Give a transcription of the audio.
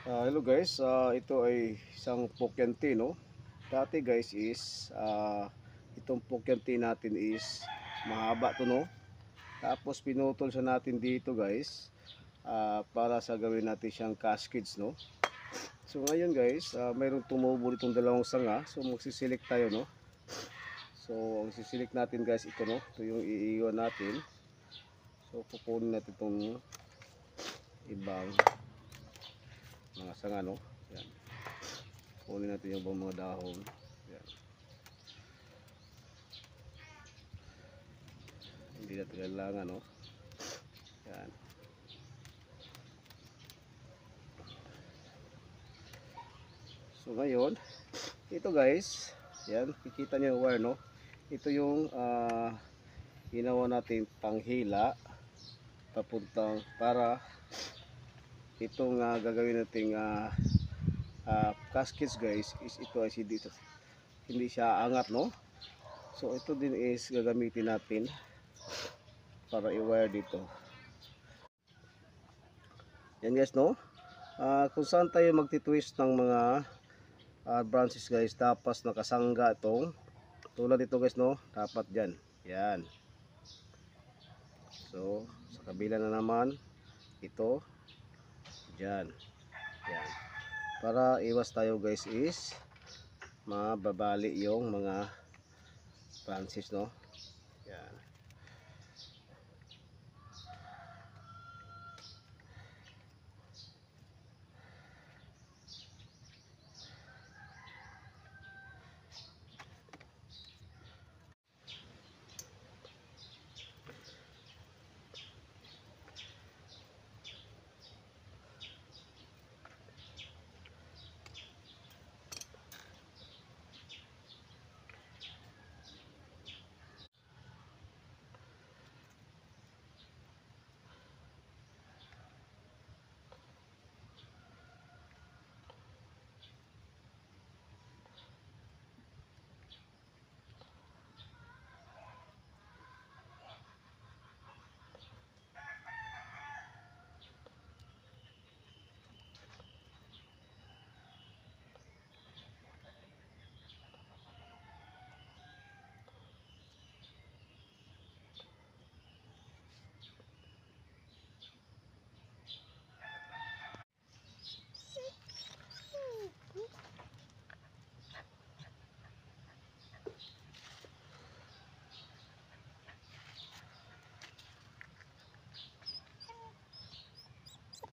Hello guys, ito ay isang pokyanti, no? Dati guys is itong pokyanti natin is mahaba to, no? Tapos pinutol siya natin dito guys, para sa gawin natin siyang caskets, no? So ngayon guys, mayroong tumubo itong dalawang sanga. So magsisilik tayo, no? So ang sisilik natin guys, ito, no? Ito yung iiwan natin. So kukunin natin itong ibang mga sanga, no? Yan. Kunin natin yung ibang mga dahon. Yan. Hindi natin kailangan, no? Yan. So ngayon, ito guys, yan, kikita niyo yung wire, no? Ito yung ginawa natin panghila papuntang para itong gagawin nating caskets guys is ito ay hindi siya angat, no? So ito din is gagamitin natin para i-wire dito. Yan guys, no? Kung saan tayo magti-twist ng mga branches guys, tapos nakasangga itong tulad ito guys, no? Dapat dyan, yan. So sa kabila na naman ito dyan, yan, para iwas tayo guys is mababali yung mga branches, no? Yan.